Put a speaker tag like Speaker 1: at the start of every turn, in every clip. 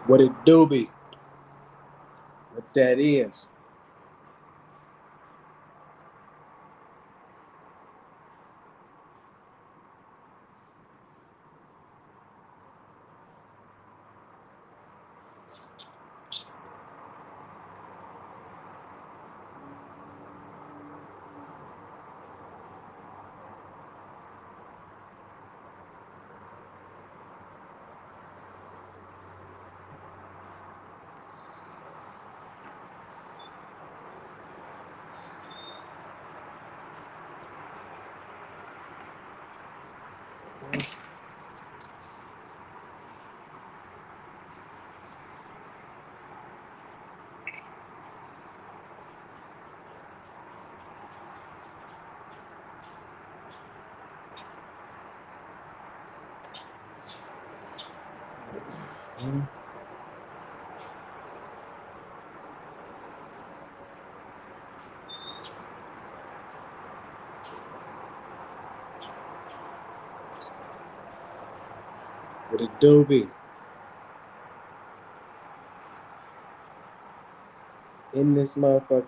Speaker 1: What it do be? What that is? What it do be? In this motherfucker.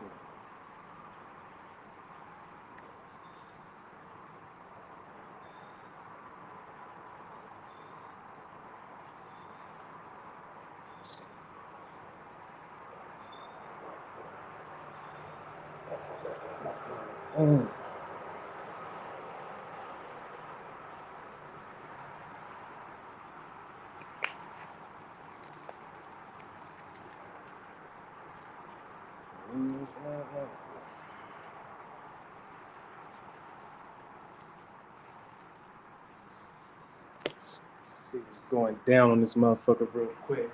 Speaker 1: In this motherfucker. Let's see what's going down on this motherfucker real quick.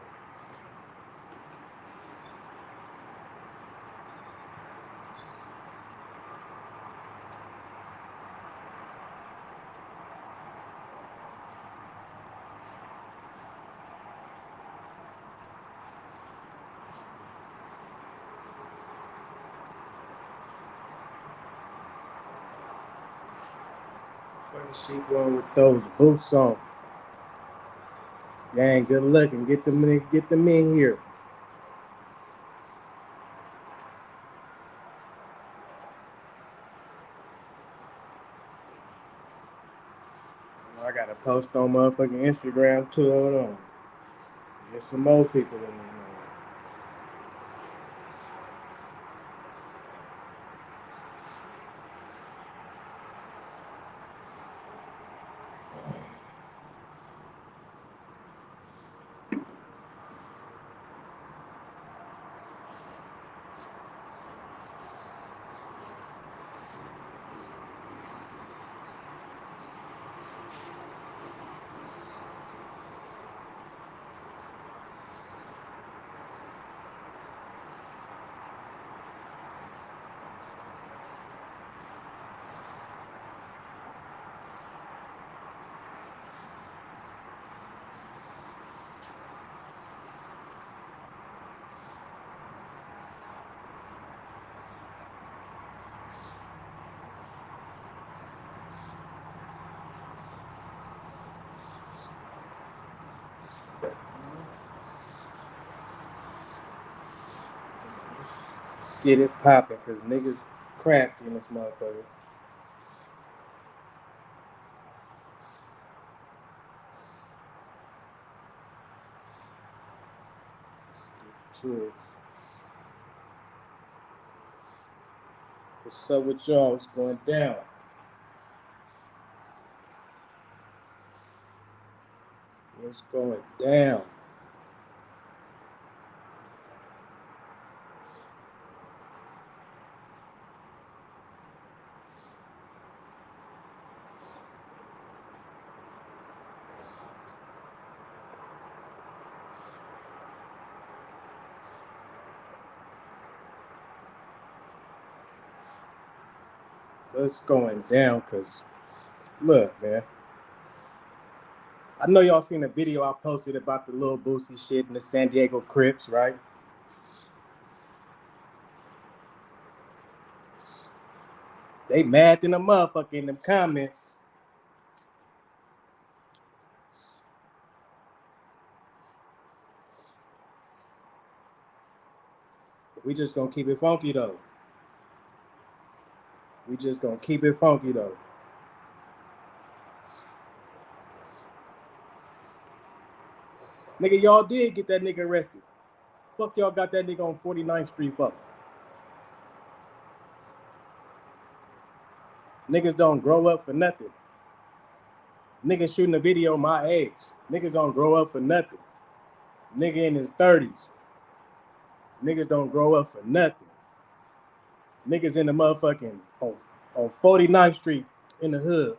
Speaker 1: First shit going with those boots on. Gang, good luck and get them in here. I gotta post on motherfucking Instagram too. Hold on. Get some more people in there. Let's get it popping, cause niggas crafty in this motherfucker. Let's get to it. What's up with y'all? What's going down? What's going down? What's going down? Cause look, man. I know y'all seen the video I posted about the Lil Boosie shit and the San Diego Crips, right? They mad in the motherfucker in them comments. We just gonna keep it funky though. We just gonna keep it funky though. Nigga, y'all did get that nigga arrested. Fuck y'all got that nigga on 49th Street for. Niggas don't grow up for nothing. Niggas shooting a video my age. Niggas don't grow up for nothing. Nigga in his 30s. Niggas don't grow up for nothing. Niggas in the motherfucking on 49th Street in the hood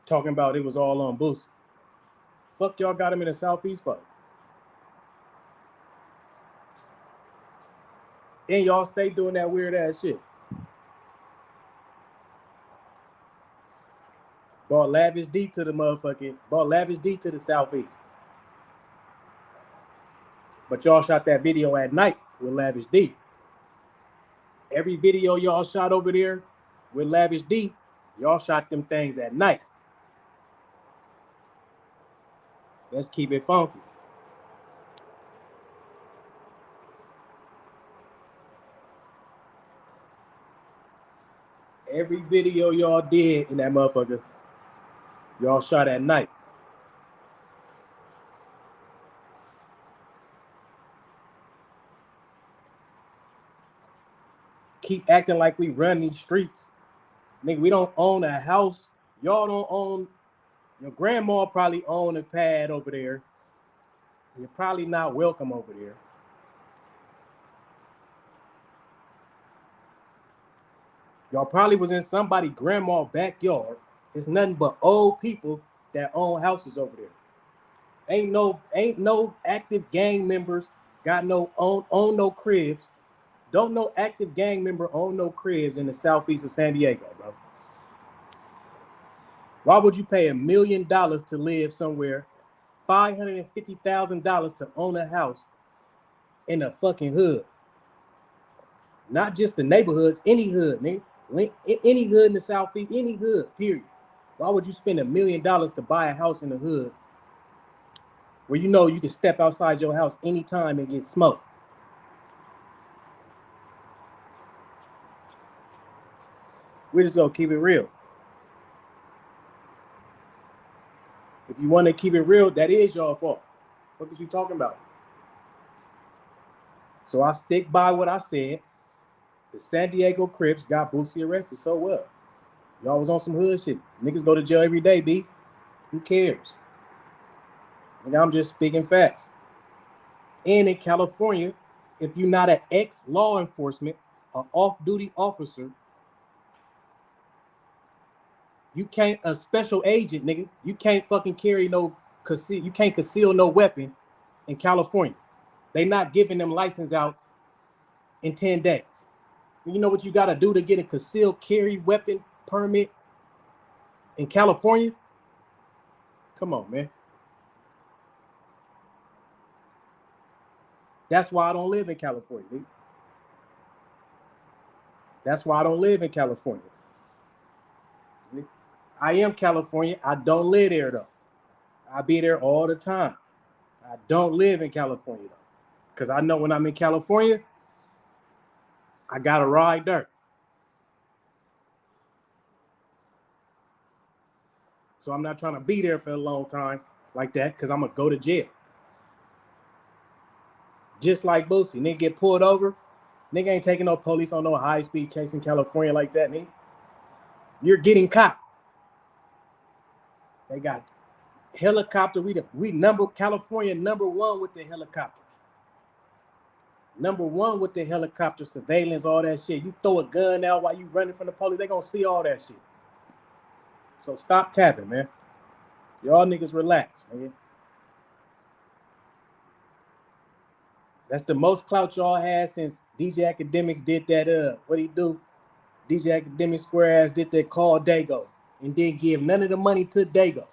Speaker 1: talking about it was all on Boosie. Fuck y'all got him in the Southeast for. And y'all stay doing that weird ass shit. Bought Lavish D to the Southeast. But y'all shot that video at night with Lavish D. Every video y'all shot over there with Lavish D, y'all shot them things at night. Let's keep it funky. Every video y'all did in that motherfucker, y'all shot at night. Keep acting like we run these streets. Nigga, we don't own a house. Y'all don't own. Your grandma probably own a pad over there. You're probably not welcome over there. Y'all probably was in somebody's grandma's backyard. It's nothing but old people that own houses over there. Ain't no active gang members got no own no cribs. Don't no active gang member own no cribs in the southeast of San Diego, bro. Why would you pay $1 million to live somewhere, $550,000 to own a house in a fucking hood? Not just the neighborhoods, any hood, nigga. Any hood in the southeast, any hood, period. Why would you spend $1 million to buy a house in the hood where you know you can step outside your house anytime and get smoked? We're just gonna keep it real. If you want to keep it real, that is your fault. What is you talking about? So I stick by what I said. The San Diego Crips got Boosie arrested. So what? Y'all was on some hood shit. Niggas go to jail every day, B. Who cares? Nigga, I'm just speaking facts. And in California, if you're not an ex-law enforcement, an off-duty officer, you can't, a special agent, nigga, you can't fucking carry you can't conceal no weapon in California. They not giving them license out in 10 days. You know what you got to do to get a concealed carry weapon permit in California? Come on, man. That's why I don't live in California, dude. That's why I don't live in California. I am California. I don't live there, though. I be there all the time. I don't live in California, though. Because I know when I'm in California, I got to ride dirt. So I'm not trying to be there for a long time like that because I'm going to go to jail. Just like Boosie. Nigga get pulled over. Nigga ain't taking no police on no high-speed chase in California like that, nigga. You're getting caught. They got helicopter. California #1 with the helicopters. #1 with the helicopter surveillance, all that shit. You throw a gun out while you running from the police, they gonna see all that shit. So stop capping, man. Y'all niggas relax, nigga. That's the most clout y'all had since DJ Academics did that, what he do? DJ Academics square ass did that call Dago and didn't give none of the money to Dago.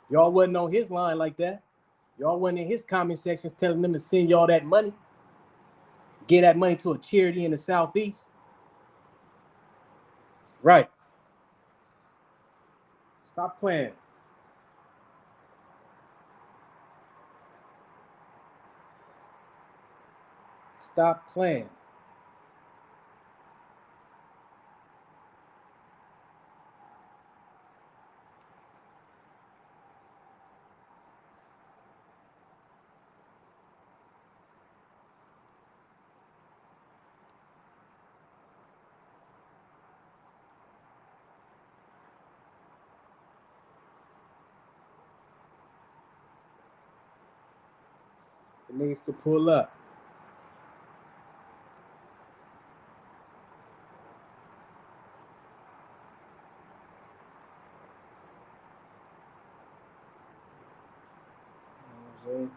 Speaker 1: Y'all wasn't on his line like that. Y'all wasn't in his comment sections telling them to send y'all that money. Get that money to a charity in the Southeast. Right. Stop playing. Stop playing. The niggas could pull up. You know what I'm saying?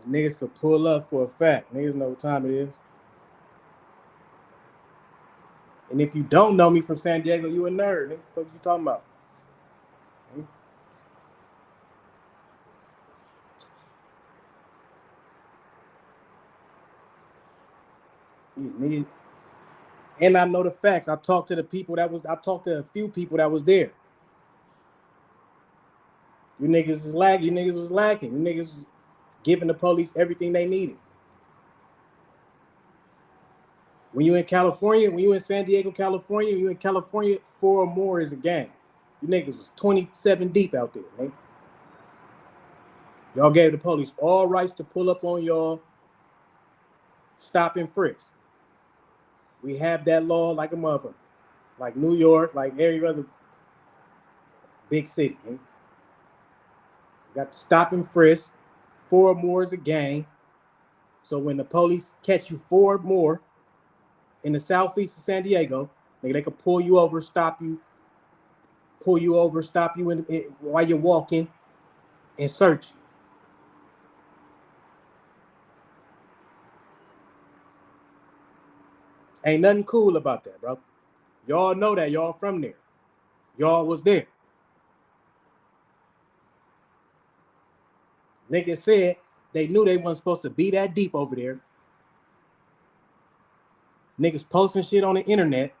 Speaker 1: The niggas could pull up for a fact. Niggas know what time it is. And if you don't know me from San Diego, you a nerd. Nigga, what you talking about? Nigga. And I know the facts. I talked to a few people that was there. You niggas is lacking. You niggas was lacking. You niggas was giving the police everything they needed. When you in California, when you in San Diego, California, you in California, 4 or more is a gang. You niggas was 27 deep out there, nigga. Y'all gave the police all rights to pull up on y'all, stop and frisk. We have that law like a motherfucker. Like New York, like every other big city, nigga. You got to stop and frisk. 4 or more is a gang. So when the police catch you 4 or more in the southeast of San Diego, nigga, they could pull you over, stop you while you're walking, and search you. Ain't nothing cool about that, bro. Y'all know that. Y'all from there. Y'all was there. Niggas said they knew they wasn't supposed to be that deep over there. Niggas posting shit on the internet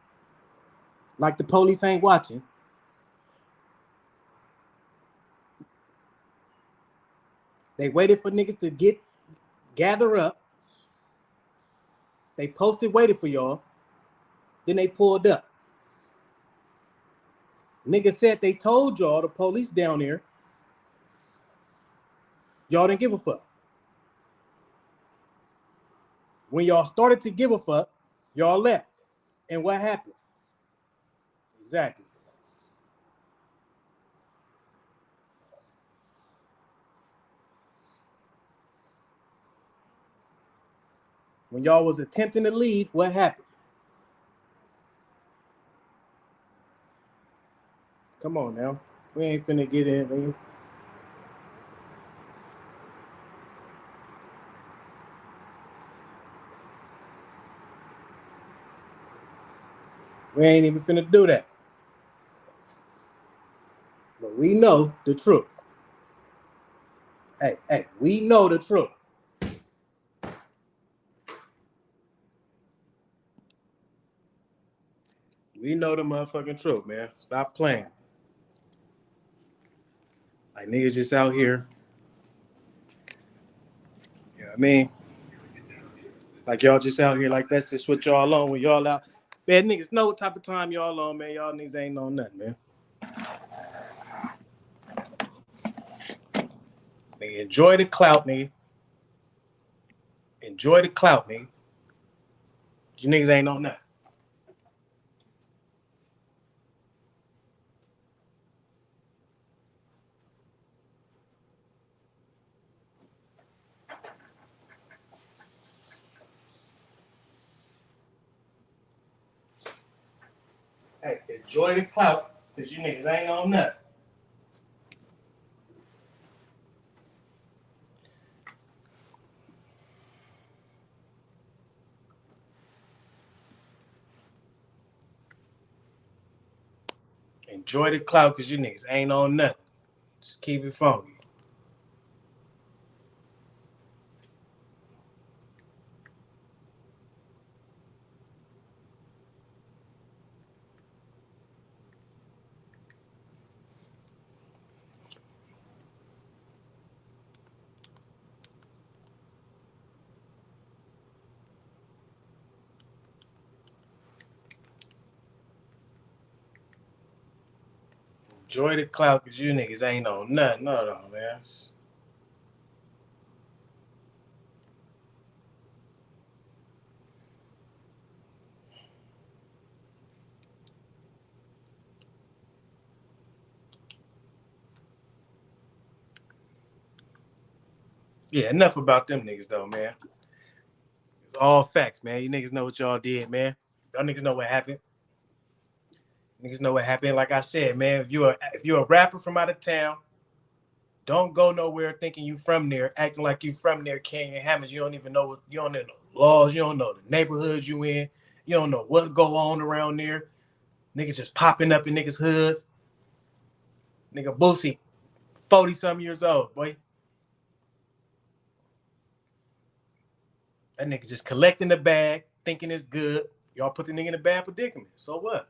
Speaker 1: like the police ain't watching. They waited for niggas to gather up. They posted, waited for y'all. Then they pulled up. Niggas said they told y'all, the police down there, y'all didn't give a fuck. When y'all started to give a fuck, y'all left. And what happened? Exactly. When y'all was attempting to leave, what happened? Come on now. We ain't finna get in, man. We ain't even finna do that. But we know the truth. Hey, we know the truth. We know the motherfucking truth, man. Stop playing. Like niggas just out here. You know what I mean? Like y'all just out here, like that's just what y'all on when y'all out. Man, niggas know what type of time y'all on, man. Y'all niggas ain't on nothing, man. Nigga, enjoy the clout, nigga. Enjoy the clout, nigga. You niggas ain't on nothing. Hey, enjoy the clout, because you niggas ain't on nothing. Enjoy the clout, because you niggas ain't on nothing. Just keep it funky. Enjoy the clout because you niggas ain't on nothing. No, man. Yeah, enough about them niggas though, man. It's all facts, man. You niggas know what y'all did, man. Y'all niggas know what happened. Niggas know what happened. Like I said, man, if you're a rapper from out of town, don't go nowhere thinking you from there, acting like you from there, Canyon Hammers. You don't even know you don't know the laws, you don't know the neighborhoods you in, you don't know what go on around there. Niggas just popping up in niggas' hoods. Nigga Boosie, 40-something years old, boy. That nigga just collecting the bag, thinking it's good. Y'all put the nigga in a bad predicament. So what?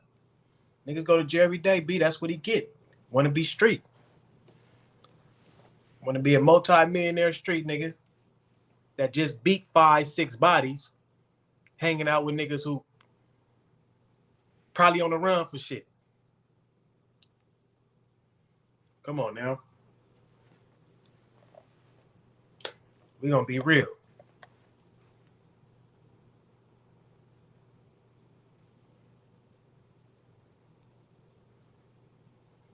Speaker 1: Niggas go to jail every day, B. That's what he get. Want to be street. Want to be a multi-millionaire street nigga that just beat 5, 6 bodies, hanging out with niggas who probably on the run for shit. Come on now. We gonna be real.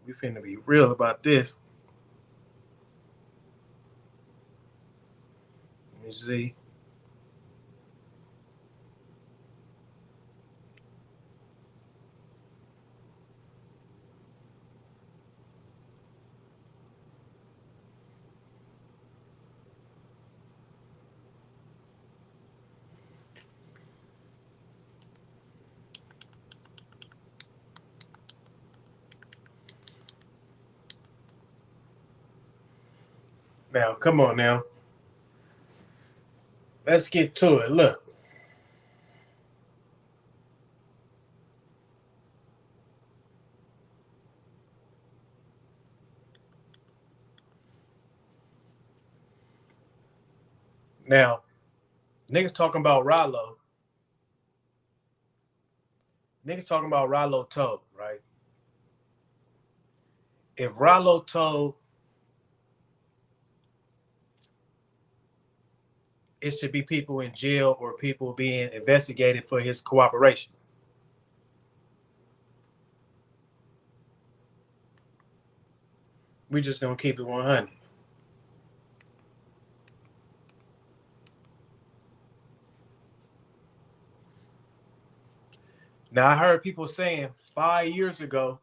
Speaker 1: We finna be real about this. Let me see. Now, come on now. Let's get to it. Look. Now, niggas talking about Ralo. Niggas talking about Ralo told, right? If Ralo told, it should be people in jail or people being investigated for his cooperation. We just gonna keep it 100. Now I heard people saying 5 years ago,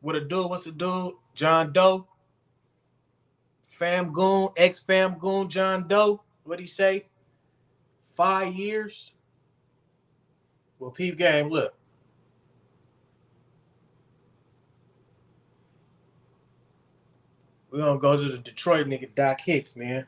Speaker 1: what's the dude? John Doe, Fam Goon, ex-Fam Goon John Doe. What'd he say? 5 years? Well, peep game, look. We're gonna go to the Detroit nigga Doc Hicks, man.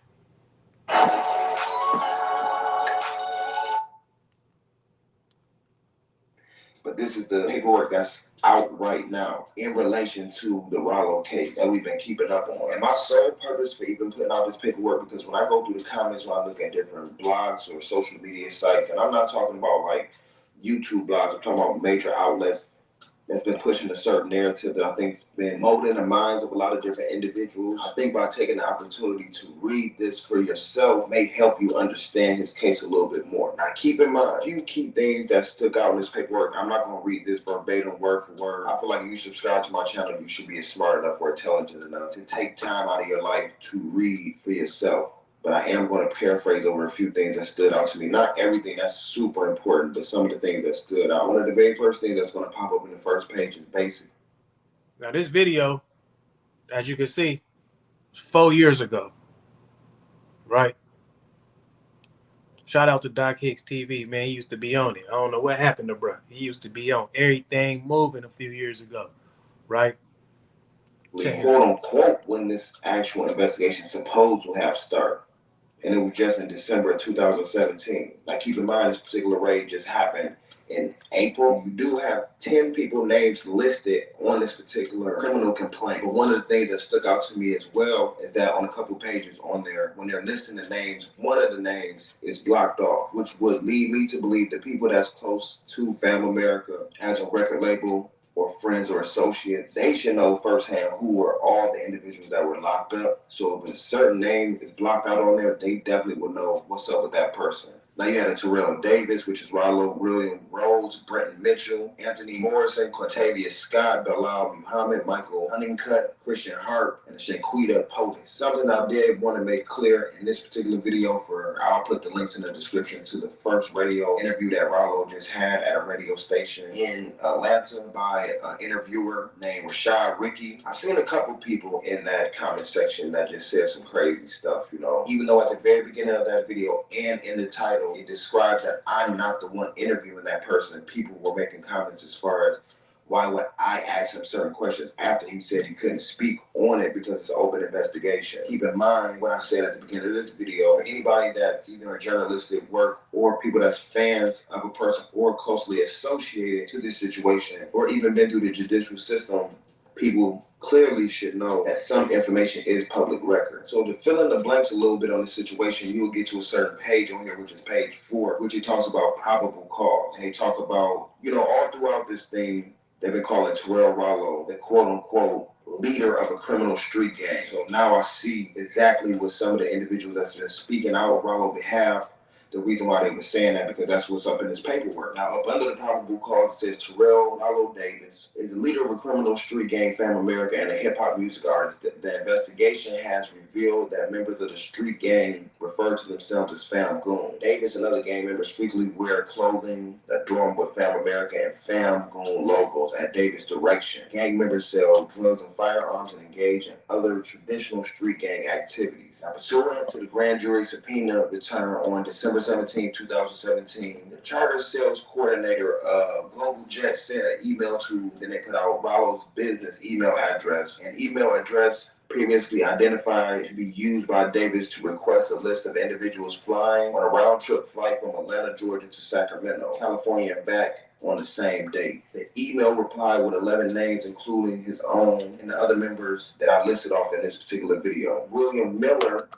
Speaker 2: But this is the paperwork that's out right now in relation to the Ralo case that we've been keeping up on. And my sole purpose for even putting out this paperwork, because when I go through the comments, when I look at different blogs or social media sites, and I'm not talking about like YouTube blogs, I'm talking about major outlets that's been pushing a certain narrative that I think's been molding the minds of a lot of different individuals. I think by taking the opportunity to read this for yourself may help you understand his case a little bit more. Now keep in mind, a few key things that stuck out in this paperwork. I'm not going to read this verbatim word for word. I feel like if you subscribe to my channel, you should be smart enough or intelligent enough to take time out of your life to read for yourself. But I am going to paraphrase over a few things that stood out to me. Not everything that's super important, but some of the things that stood out. One of the very first things that's going to pop up in the first page is basic.
Speaker 1: Now this video, as you can see, 4 years ago, right? Shout out to Doc Hicks TV, man. He used to be on it. I don't know what happened to bro. He used to be on everything moving a few years ago, right?
Speaker 2: Quote unquote, when this actual investigation supposed to have started. And it was just in December of 2017. Now keep in mind, this particular raid just happened in April. You do have 10 people names listed on this particular criminal complaint. But one of the things that stuck out to me as well is that on a couple pages on there, when they're listing the names, one of the names is blocked off, which would lead me to believe the people that's close to Fam America as a record label or friends or associates, they should know firsthand who were all the individuals that were locked up. So if a certain name is blocked out on there, they definitely will know what's up with that person. Now you had a Terrell Davis, which is Ralo, William Rose, Brenton Mitchell, Anthony Morrison, Quintavious Scott, Bilal Muhammad, Michael Honeycutt, Christian Hart, and Shaquita Potus. Something I did want to make clear in this particular video, I'll put the links in the description to the first radio interview that Ralo just had at a radio station in Atlanta by an interviewer named Rashad Ricky. I seen a couple people in that comment section that just said some crazy stuff, you know. Even though at the very beginning of that video and in the title, it describes that I'm not the one interviewing that person. People were making comments as far as why would I ask him certain questions after he said he couldn't speak on it because it's an open investigation. Keep in mind what I said at the beginning of this video. For anybody that's either in journalistic work or people that's fans of a person or closely associated to this situation or even been through the judicial system, people clearly should know that some information is public record. So to fill in the blanks a little bit on the situation, you will get to a certain page on here, which is page 4, which it talks about probable cause. And they talk about, you know, all throughout this thing, they've been calling Terrell Ralo the quote-unquote leader of a criminal street gang. So now I see exactly what some of the individuals that's been speaking out on Ralo's behalf, the reason why they were saying that, because that's what's up in this paperwork. Now, up under the probable cause, it says Terrell Ralo Davis is the leader of a criminal street gang, Fam America, and a hip-hop music artist. The investigation has revealed that members of the street gang refer to themselves as Fam Goon. Davis and other gang members frequently wear clothing adorned with Fam America and Fam Goon logos at Davis' direction. Gang members sell drugs and firearms and engage in other traditional street gang activities. Now, pursuant to the grand jury subpoena returned on December 17, 2017, the charter sales coordinator of Global Jet sent an email to, then they put out Ralo's business email address, an email address previously identified to be used by Davis to request a list of individuals flying on a round-trip flight from Atlanta, Georgia to Sacramento, California and back on the same date. The email replied with 11 names, including his own and the other members that I listed off in this particular video. William Miller,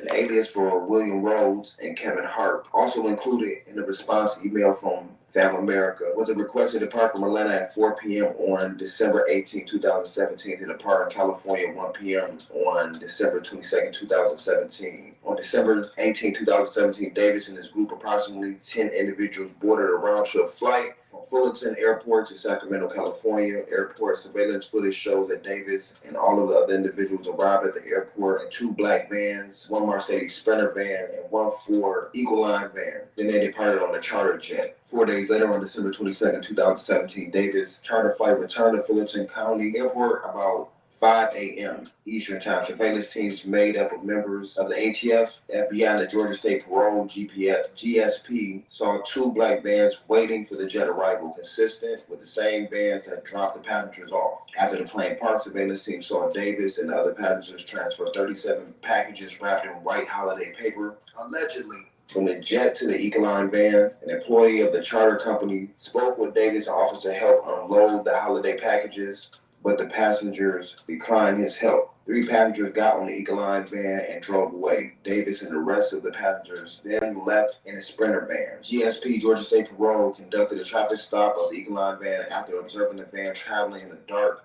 Speaker 2: an alias for William Rhodes, and Kevin Hart. Also included in the response email from Fam America was a request to depart from Atlanta at 4 p.m. on December 18, 2017 to depart in California at 1 p.m. on December 22, 2017. On December 18, 2017, Davis and his group, approximately 10 individuals, boarded a round-trip flight from Fullerton Airport to Sacramento, California. Airport surveillance footage shows that Davis and all of the other individuals arrived at the airport in 2 black vans, 1 Mercedes Sprinter van, and 1 Ford Ecoline van. Then they departed on a charter jet. 4 days later, on December 22, 2017, Davis' charter flight returned to Fullerton County Airport about 5 a.m. Eastern Time. Surveillance teams made up of members of the ATF, FBI, and the Georgia State Parole GSP saw 2 black vans waiting for the jet arrival, consistent with the same vans that dropped the passengers off. After the plane parked, surveillance teams saw Davis and the other passengers transfer 37 packages wrapped in white holiday paper, allegedly from the jet to the Ecoline van. An employee of the charter company spoke with Davis and offered to help unload the holiday packages, but the passengers declined his help. 3 passengers got on the Ecoline van and drove away. Davis and the rest of the passengers then left in a Sprinter van. GSP, Georgia State Parole, conducted a traffic stop of the Ecoline van after observing the van traveling in the dark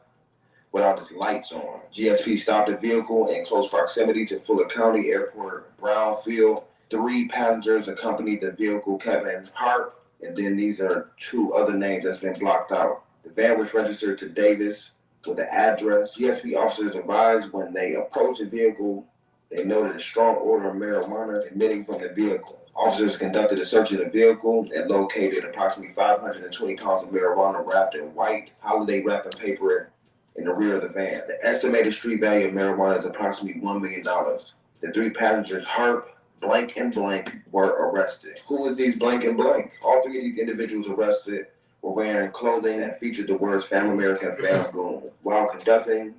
Speaker 2: without its lights on. GSP stopped the vehicle in close proximity to Fuller County Airport, Brownfield. 3 passengers accompanied the vehicle, Kevin Hart, and then these are 2 other names that's been blocked out. The van was registered to Davis with the address. GSP officers advised when they approached the vehicle, they noted a strong odor of marijuana emitting from the vehicle. Officers conducted a search of the vehicle and located approximately 520 pounds of marijuana wrapped in white holiday wrapping paper in the rear of the van. The estimated street value of marijuana is approximately $1 million. The 3 passengers, Hart, Blank, and Blank, were arrested. Who was these Blank and Blank? All 3 of these individuals arrested were wearing clothing that featured the words Fam America and Fam Goon. While conducting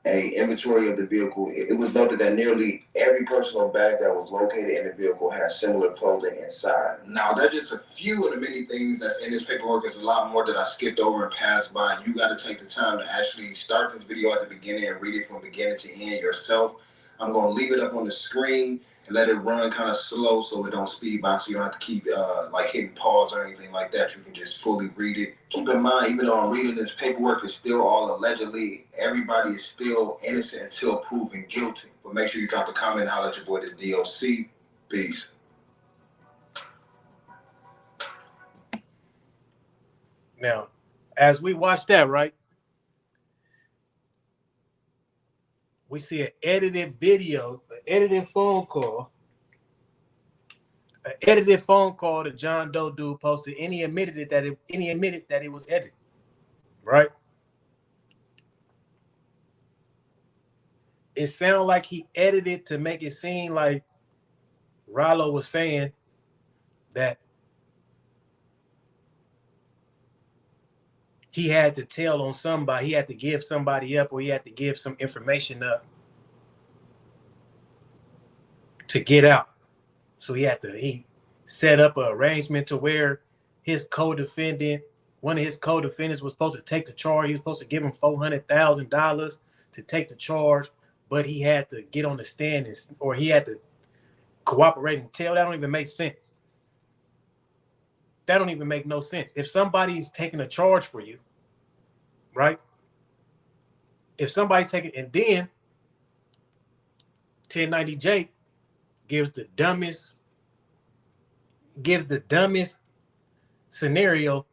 Speaker 2: an inventory of the vehicle, it was noted that nearly every personal bag that was located in the vehicle had similar clothing inside. Now, that's just a few of the many things that's in this paperwork. There's a lot more that I skipped over and passed by. You got to take the time to actually start this video at the beginning and read it from beginning to end yourself. I'm going to leave it up on the screen. let it run kind of slow so it don't speed by, so you don't have to keep like hitting pause or anything like that. You can just fully read it. Keep in mind, even though I'm reading this paperwork, is still all allegedly. Everybody is still innocent until proven guilty. But make sure you drop a comment and holler at your boy, this DOC. Peace.
Speaker 1: Now, as we watch that, right, we see an edited video, an edited phone call that John Doe dude posted, and he admitted that it was edited, right? It sounded like he edited to make it seem like Ralo was saying that he had to tell on somebody, he had to give somebody up, or he had to give some information up to get out. So he set up an arrangement to where his co-defendant, one of his co-defendants, was supposed to take the charge. He was supposed to give him $400,000 to take the charge, but he had to get on the stand or he had to cooperate and tell. That don't even make sense. That don't even make no sense. If somebody's taking a charge for you, right? If somebody's taking, and then 1090J gives the dumbest scenario.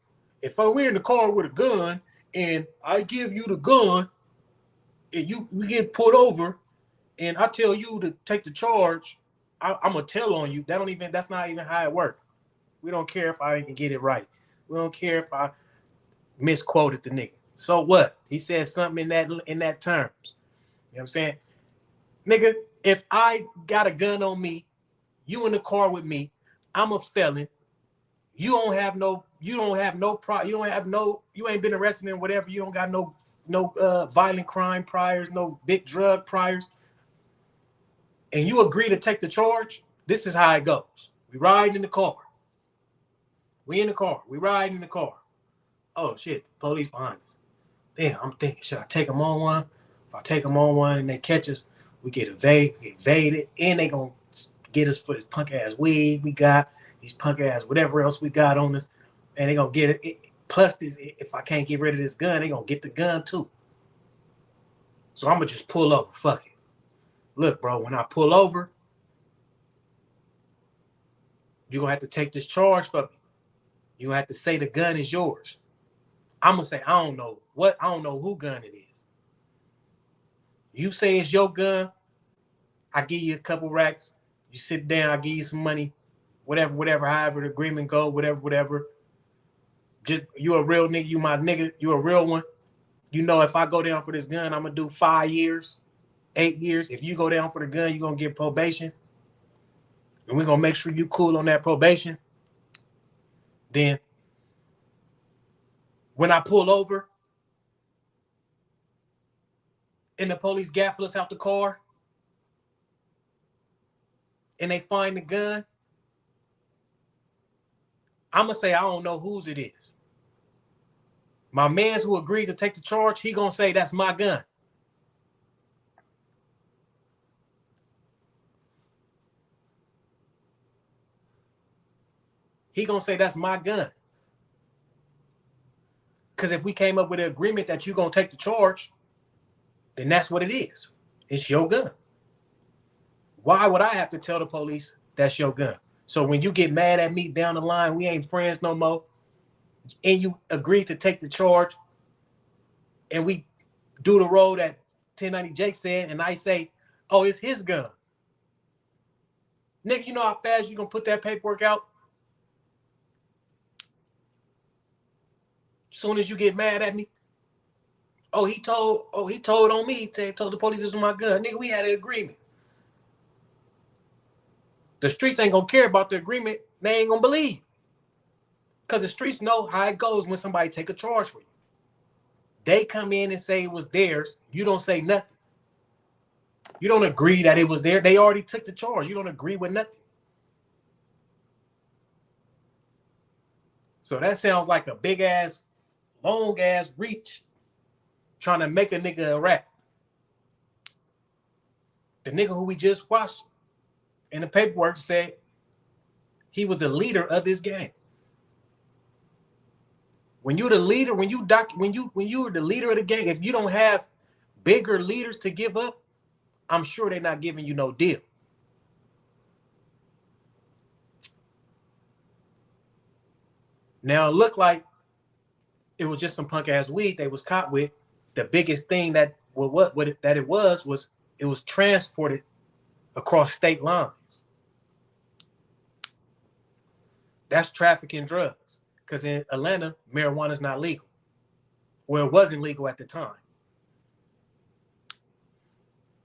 Speaker 1: If we're in the car with a gun and I give you the gun and we get pulled over and I tell you to take the charge, I'm gonna tell on you. That's not even how it works. We don't care if I can get it right. We don't care if I misquoted the nigga. So what? He said something in that terms. You know what I'm saying? Nigga, if I got a gun on me, you in the car with me, I'm a felon. You ain't been arrested in whatever. You don't got no violent crime priors, no big drug priors. And you agree to take the charge. This is how it goes. We ride in the car. We in the car. We ride in the car. Oh shit, police behind us. Damn, I'm thinking, should I take them on one? If I take them on one and they catch us, we get evaded, and they gonna get us for this punk ass weed we got, these punk ass whatever else we got on us, and they gonna get it. Plus, if I can't get rid of this gun, they gonna get the gun too. So I'm gonna just pull over. Fuck it. Look, bro, when I pull over, you're gonna have to take this charge for me. You're gonna have to say the gun is yours. I'm gonna say, I don't know who gun it is. You say it's your gun, I give you a couple racks. You sit down, I give you some money, whatever, however the agreement go, whatever. Just you a real nigga, you my nigga, you a real one. You know, if I go down for this gun, I'm gonna do 5 years, 8 years. If you go down for the gun, you're gonna get probation. And we're gonna make sure you cool on that probation. Then when I pull over and the police gaffle us out the car and they find the gun, I'm gonna say I don't know whose it is. My mans who agreed to take the charge, he gonna say that's my gun. He gonna say that's my gun. Because if we came up with an agreement that you're gonna take the charge, then that's what it is. It's your gun. Why would I have to tell the police that's your gun? So when you get mad at me down the line, we ain't friends no more, and you agree to take the charge, and we do the road that 1090 Jake said, and I say, oh, it's his gun. Nigga, you know how fast you gonna put that paperwork out? Soon as you get mad at me. He told on me, he told the police this was my gun. Nigga, we had an agreement. The streets ain't gonna care about the agreement. They ain't gonna believe. Because the streets know how it goes when somebody take a charge for you. They come in and say it was theirs. You don't say nothing. You don't agree that it was there. They already took the charge. You don't agree with nothing. So that sounds like a big ass, long ass reach trying to make a nigga a rat. The nigga who we just watched, And the paperwork said he was the leader of this gang. When you're the leader, when you were the leader of the gang, if you don't have bigger leaders to give up, I'm sure they're not giving you no deal. Now it looked like it was just some punk ass weed they was caught with. The biggest thing that it was transported across state lines. That's trafficking drugs. Because in Atlanta, marijuana is not legal. Well, it wasn't legal at the time.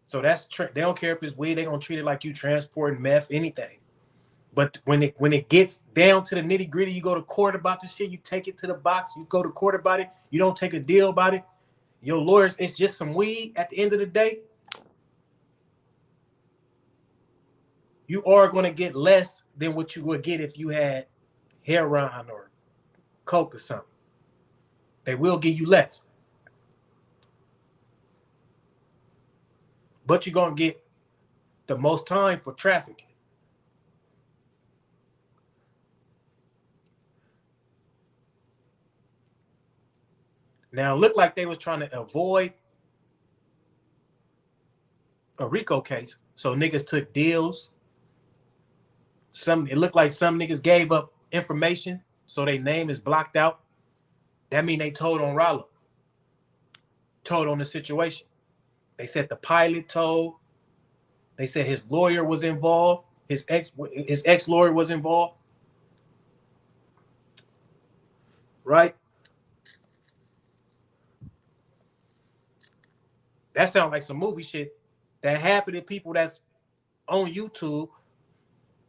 Speaker 1: So they don't care if it's weed. They're gonna treat it like you transporting meth, anything. But when it gets down to the nitty gritty, you go to court about this shit. You take it to the box. You go to court about it. You don't take a deal about it. Your lawyers, it's just some weed. At the end of the day, you are going to get less than what you would get if you had heroin or coke or something. They will give you less. But you're going to get the most time for trafficking. Now, it looked like they was trying to avoid a RICO case. So niggas took deals. It looked like some niggas gave up information, so their name is blocked out. That mean they told on Ralo. Told on the situation. They said the pilot told. They said his lawyer was involved. His ex lawyer was involved. Right? That sounds like some movie shit. That half of the people that's on YouTube,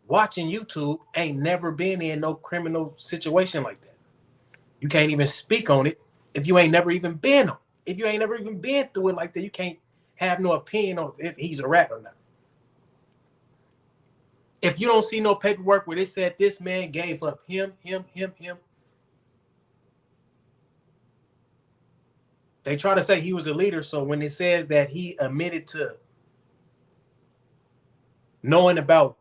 Speaker 1: watching YouTube, ain't never been in no criminal situation like that. You can't even speak on it if you ain't never even been on. If you ain't never even been through it like that, you can't have no opinion on if he's a rat or not. If you don't see no paperwork where they said this man gave up him, they try to say he was a leader. So when it says that he admitted to knowing about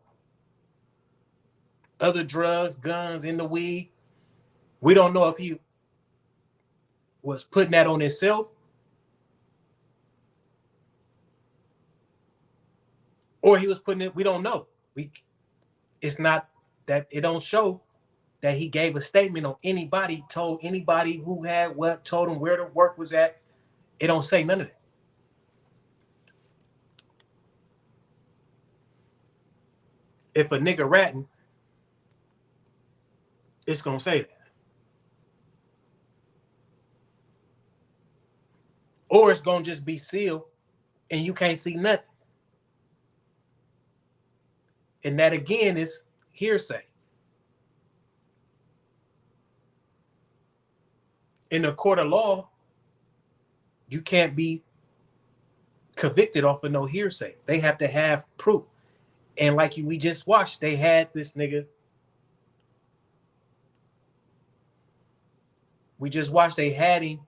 Speaker 1: other drugs, guns, in the weed, we don't know if he was putting that on himself or he was putting it. We don't know. It's not that it don't show that he gave a statement on anybody, told anybody who had what, told him where the work was at. It don't say none of that. If a nigga ratting, it's gonna say that. Or it's gonna just be sealed and you can't see nothing. And that again is hearsay. In a court of law, you can't be convicted off of no hearsay. They have to have proof. And like we just watched, they had this nigga. We just watched, they had him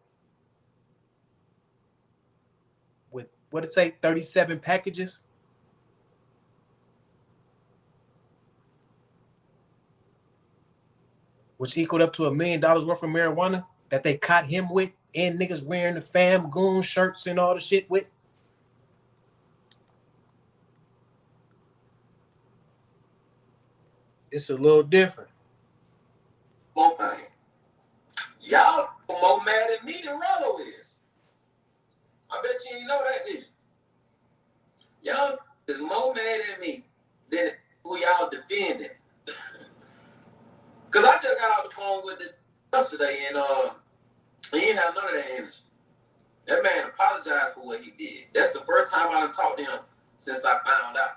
Speaker 1: with, what did it say, 37 packages? Which equaled up to $1 million worth of marijuana that they caught him with, and niggas wearing the fam Goon shirts and all the shit with. It's a little different.
Speaker 2: One thing. Y'all more mad at me than Ralo is. I bet you ain't know that, did you? Y'all is more mad at me than who y'all defending. Cause I just got off the phone with the yesterday and he didn't have none of that energy. That man apologized for what he did. That's the first time I done talked to him since I found out.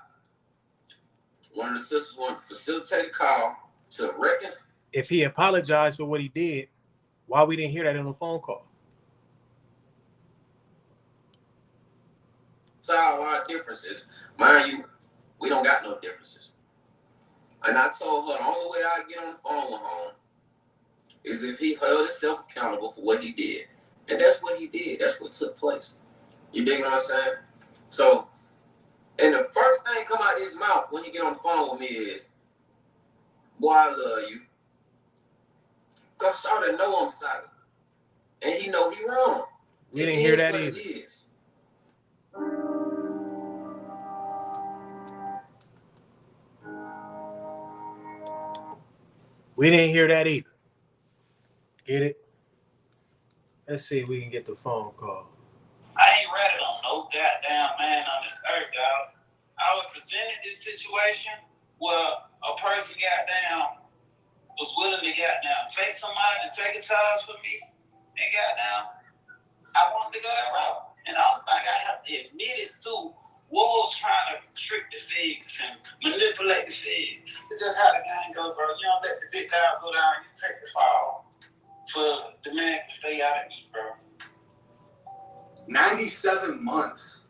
Speaker 2: One of the sisters wanted to facilitate a call to reconcile.
Speaker 1: If he apologized for what he did, why we didn't hear that on the phone call?
Speaker 2: Solve our differences. Mind you, we don't got no differences. And I told her the only way I get on the phone with him is if he held himself accountable for what he did. And that's what he did. That's what took place. You dig what I'm saying? So And the first thing come out his mouth when he get on the phone with me is, "Boy, I love you." Cause Shawty know I'm solid, and he know he wrong.
Speaker 1: We didn't hear that either. We didn't hear that either. Get it? Let's see if we can get the phone call.
Speaker 3: I ain't ready on no goddamn man on this earth, dog. I was presented this situation where a person goddamn was willing to goddamn take somebody to take a charge for me, and goddamn, I wanted to go that route. And the only thing I have to admit it to was trying to trick the figs and manipulate the figs. It's just how the game goes, bro. You don't let the big dog go down, you take the fall for the man to stay out and eat, bro.
Speaker 2: 97 months.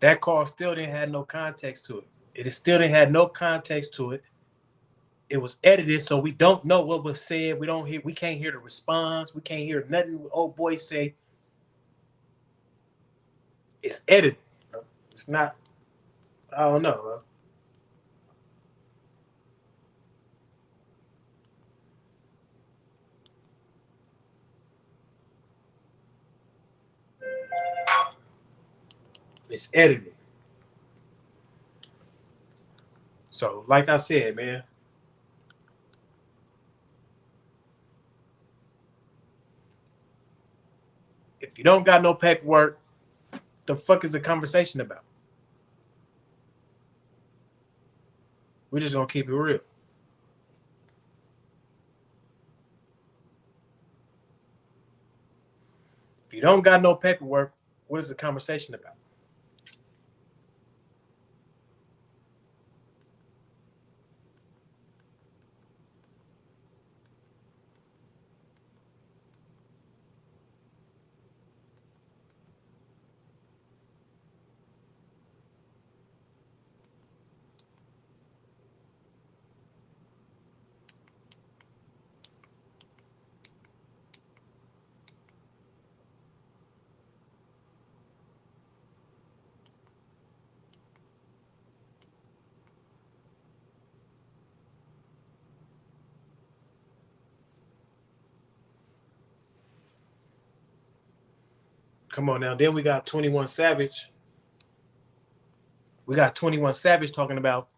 Speaker 1: That call still didn't have no context to it. It still didn't have no context to it. It was edited, so we don't know what was said. We can't hear the response. We can't hear nothing old boy say. It's edited. It's not, I don't know, bro. It's edited. So, like I said, man, if you don't got no paperwork, the fuck is the conversation about? We're just gonna keep it real. If you don't got no paperwork, what is the conversation about? Come on now. Then we got 21 Savage. We got 21 Savage talking about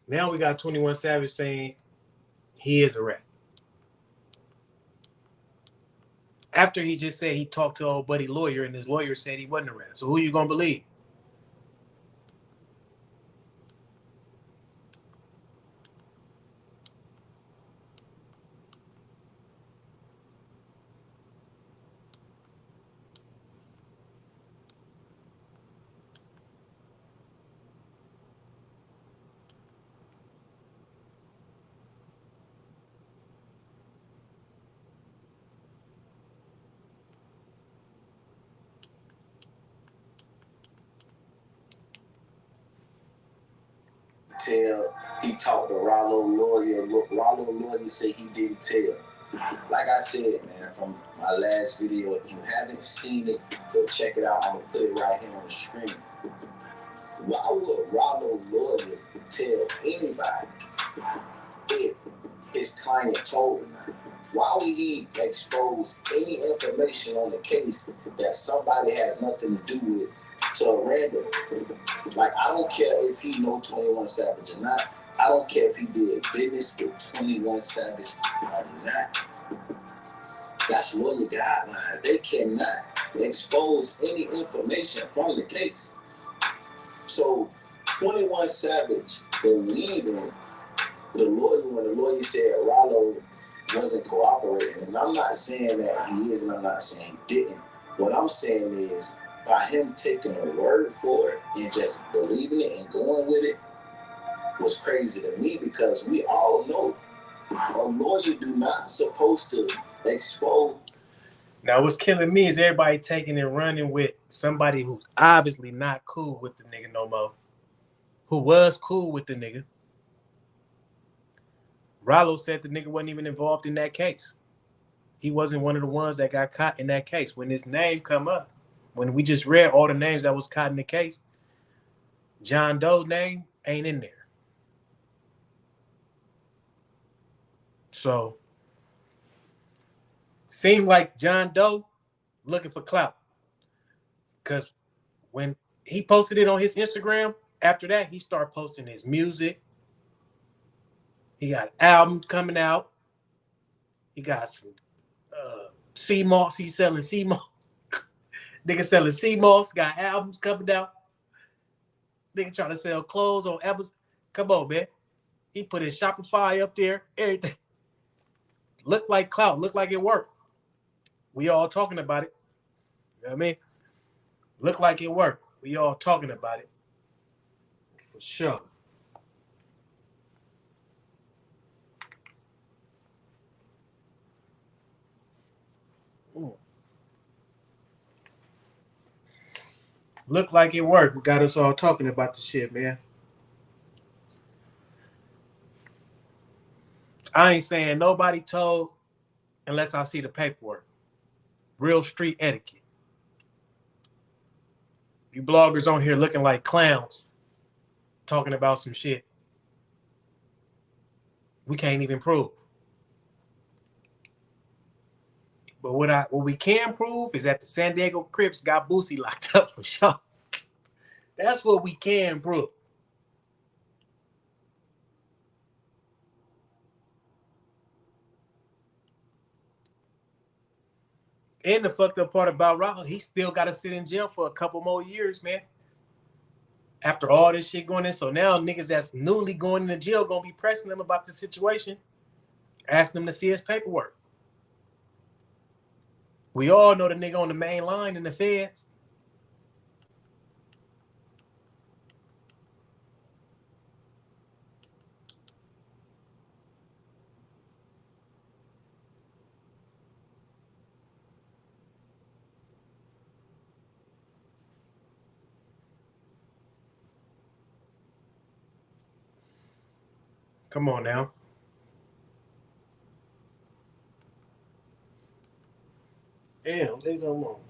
Speaker 1: now we got 21 Savage saying he is a rat. After he just said he talked to old buddy lawyer and his lawyer said he wasn't a rat. So who you gonna believe?
Speaker 4: Tell he talked to Ralo lawyer. Look, Ralo lawyer said he didn't tell. Like I said, man, from my last video, if you haven't seen it, go check it out. I'm gonna put it right here on the screen. Why would Ralo lawyer tell anybody if his client told him? Why would he expose any information on the case that somebody has nothing to do with to a random? Like, I don't care if he know 21 Savage or not. I don't care if he did business with 21 Savage or not. That's lawyer guidelines. They cannot expose any information from the case. So 21 Savage believing the lawyer when the lawyer said Ralo wasn't cooperating. And I'm not saying that he is, and I'm not saying he didn't. What I'm saying is, by him taking a word for it and just believing it and going with it was crazy to me, because we all know a lawyer do not supposed to expose.
Speaker 1: Now, what's killing me is everybody taking and running with somebody who's obviously not cool with the nigga no more, who was cool with the nigga. Ralo said the nigga wasn't even involved in that case. He wasn't one of the ones that got caught in that case. When his name come up, when we just read all the names that was caught in the case, John Doe's name ain't in there. So, seemed like John Doe looking for clout. Because when he posted it on his Instagram, after that, he started posting his music. He got albums coming out. He got some sea moss. He's selling sea moss. Nigga selling sea moss. Got albums coming out. Nigga trying to sell clothes on Amazon. Come on, man. He put his Shopify up there. Everything. Looked like clout. Looked like it worked. We all talking about it. You know what I mean? Looked like it worked. We all talking about it. For sure. Looked like it worked. We got us all talking about the shit, man. I ain't saying nobody told unless I see the paperwork. Real street etiquette. You bloggers on here looking like clowns talking about some shit we can't even prove. But what we can prove is that the San Diego Crips got Boosie locked up for sure. That's what we can prove. And the fucked up part about Ralo, he still got to sit in jail for a couple more years, man. After all this shit going in. So now niggas that's newly going into jail going to be pressing them about the situation, asking them to see his paperwork. We all know the nigga on the main line in the feds. Come on now. Damn, they don't want.